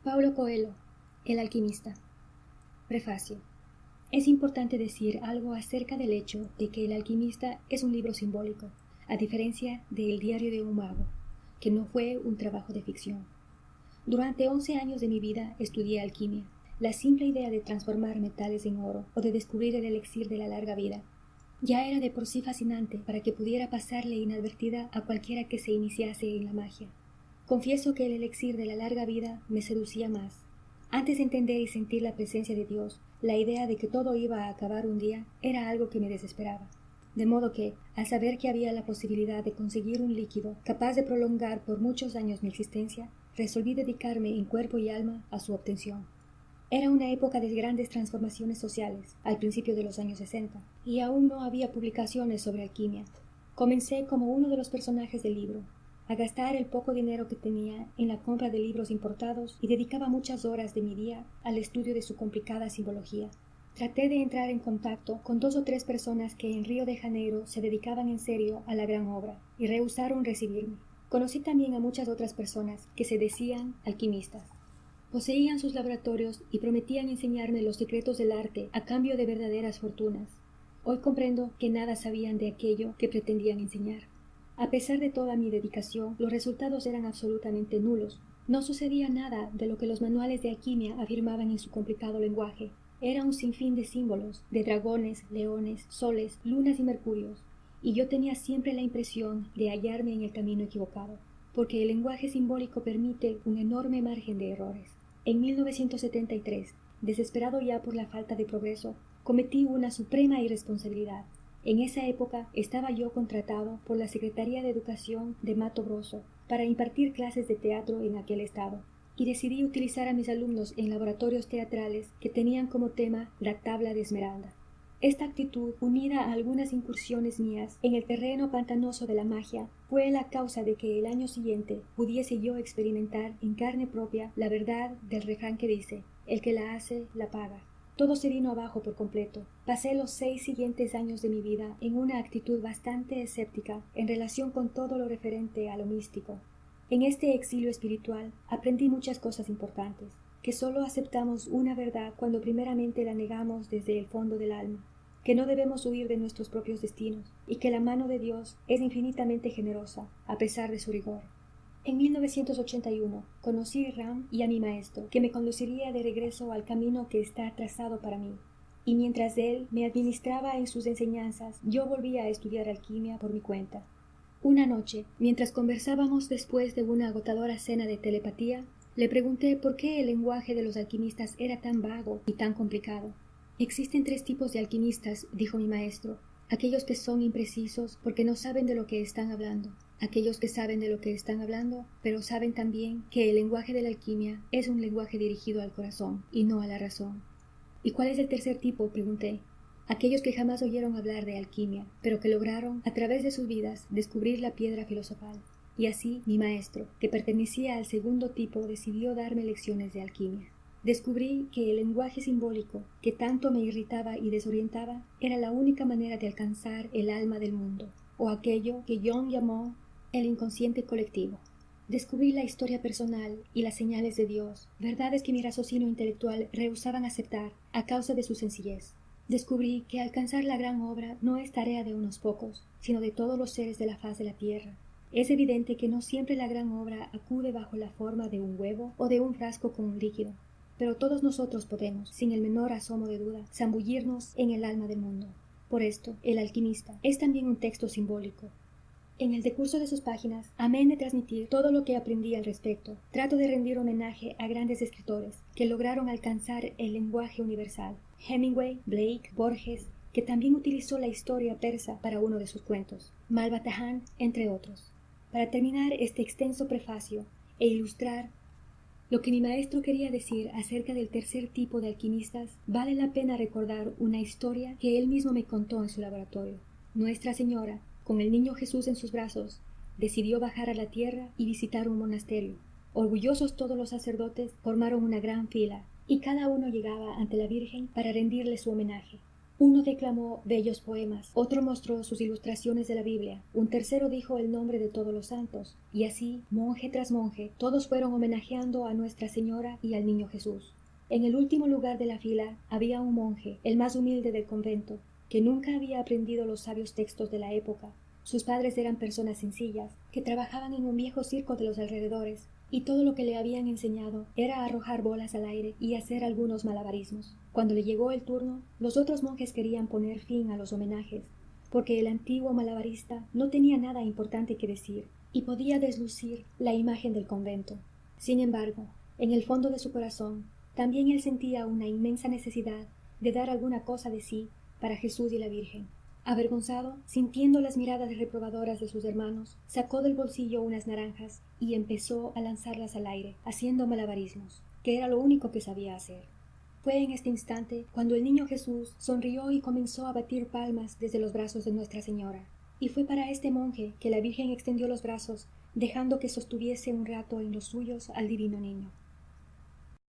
Paulo Coelho, El alquimista. Prefacio. Es importante decir algo acerca del hecho de que El alquimista es un libro simbólico, a diferencia de El diario de un mago, que no fue un trabajo de ficción. Durante 11 años de mi vida estudié alquimia. La simple idea de transformar metales en oro o de descubrir el elixir de la larga vida ya era de por sí fascinante para que pudiera pasarle inadvertida a cualquiera que se iniciase en la magia. Confieso que el elixir de la larga vida me seducía más. Antes de entender y sentir la presencia de Dios, la idea de que todo iba a acabar un día era algo que me desesperaba. De modo que, al saber que había la posibilidad de conseguir un líquido capaz de prolongar por muchos años mi existencia, resolví dedicarme en cuerpo y alma a su obtención. Era una época de grandes transformaciones sociales, al principio de los años 60, y aún no había publicaciones sobre alquimia. Comencé como uno de los personajes del libro, a gastar el poco dinero que tenía en la compra de libros importados y dedicaba muchas horas de mi día al estudio de su complicada simbología. Traté de entrar en contacto con 2 o 3 personas que en Río de Janeiro se dedicaban en serio a la gran obra y rehusaron recibirme. Conocí también a muchas otras personas que se decían alquimistas. Poseían sus laboratorios y prometían enseñarme los secretos del arte a cambio de verdaderas fortunas. Hoy comprendo que nada sabían de aquello que pretendían enseñar. A pesar de toda mi dedicación, los resultados eran absolutamente nulos. No sucedía nada de lo que los manuales de alquimia afirmaban en su complicado lenguaje. Era un sinfín de símbolos, de dragones, leones, soles, lunas y mercurios, y yo tenía siempre la impresión de hallarme en el camino equivocado, porque el lenguaje simbólico permite un enorme margen de errores. En 1973, desesperado ya por la falta de progreso, cometí una suprema irresponsabilidad. En esa época estaba yo contratado por la Secretaría de Educación de Mato Grosso para impartir clases de teatro en aquel estado, y decidí utilizar a mis alumnos en laboratorios teatrales que tenían como tema la tabla de Esmeralda. Esta actitud, unida a algunas incursiones mías en el terreno pantanoso de la magia, fue la causa de que el año siguiente pudiese yo experimentar en carne propia la verdad del refrán que dice: el que la hace, la paga. Todo se vino abajo por completo. Pasé los 6 siguientes años de mi vida en una actitud bastante escéptica en relación con todo lo referente a lo místico. En este exilio espiritual aprendí muchas cosas importantes, que sólo aceptamos una verdad cuando primeramente la negamos desde el fondo del alma, que no debemos huir de nuestros propios destinos y que la mano de Dios es infinitamente generosa, a pesar de su rigor. En 1981 conocí a Ram y a mi maestro, que me conduciría de regreso al camino que está trazado para mí, y mientras él me administraba en sus enseñanzas, yo volvía a estudiar alquimia por mi cuenta. Una noche, mientras conversábamos después de una agotadora cena de telepatía, le pregunté por qué el lenguaje de los alquimistas era tan vago y tan complicado. Existen 3 tipos de alquimistas, dijo mi maestro: aquellos que son imprecisos porque no saben de lo que están hablando, aquellos que saben de lo que están hablando, pero saben también que el lenguaje de la alquimia es un lenguaje dirigido al corazón y no a la razón. ¿Y cuál es el tercer tipo?, pregunté. Aquellos que jamás oyeron hablar de alquimia, pero que lograron, a través de sus vidas, descubrir la piedra filosofal. Y así, mi maestro, que pertenecía al segundo tipo, decidió darme lecciones de alquimia. Descubrí que el lenguaje simbólico, que tanto me irritaba y desorientaba, era la única manera de alcanzar el alma del mundo, o aquello que Jung llamó el inconsciente colectivo. Descubrí la historia personal y las señales de Dios, verdades que mi raciocinio intelectual rehusaban aceptar a causa de su sencillez. Descubrí que alcanzar la gran obra no es tarea de unos pocos, sino de todos los seres de la faz de la tierra. Es evidente que no siempre la gran obra acude bajo la forma de un huevo o de un frasco con un líquido, pero todos nosotros podemos, sin el menor asomo de duda, zambullirnos en el alma del mundo. Por esto, El alquimista es también un texto simbólico. En el decurso de sus páginas, amén de transmitir todo lo que aprendí al respecto, trato de rendir homenaje a grandes escritores que lograron alcanzar el lenguaje universal. Hemingway, Blake, Borges, que también utilizó la historia persa para uno de sus cuentos, Malbatahan, entre otros. Para terminar este extenso prefacio e ilustrar lo que mi maestro quería decir acerca del tercer tipo de alquimistas, vale la pena recordar una historia que él mismo me contó en su laboratorio. Nuestra Señora, con el niño Jesús en sus brazos, decidió bajar a la tierra y visitar un monasterio. Orgullosos todos los sacerdotes formaron una gran fila, y cada uno llegaba ante la Virgen para rendirle su homenaje. Uno declamó bellos poemas, otro mostró sus ilustraciones de la Biblia, un tercero dijo el nombre de todos los santos, y así, monje tras monje, todos fueron homenajeando a Nuestra Señora y al Niño Jesús. En el último lugar de la fila había un monje, el más humilde del convento, que nunca había aprendido los sabios textos de la época. Sus padres eran personas sencillas, que trabajaban en un viejo circo de los alrededores, y todo lo que le habían enseñado era arrojar bolas al aire y hacer algunos malabarismos. Cuando le llegó el turno, los otros monjes querían poner fin a los homenajes, porque el antiguo malabarista no tenía nada importante que decir y podía deslucir la imagen del convento. Sin embargo, en el fondo de su corazón, también él sentía una inmensa necesidad de dar alguna cosa de sí para Jesús y la Virgen. Avergonzado, sintiendo las miradas reprobadoras de sus hermanos, sacó del bolsillo unas naranjas y empezó a lanzarlas al aire, haciendo malabarismos, que era lo único que sabía hacer. Fue en este instante cuando el niño Jesús sonrió y comenzó a batir palmas desde los brazos de Nuestra Señora. Y fue para este monje que la Virgen extendió los brazos, dejando que sostuviese un rato en los suyos al divino niño.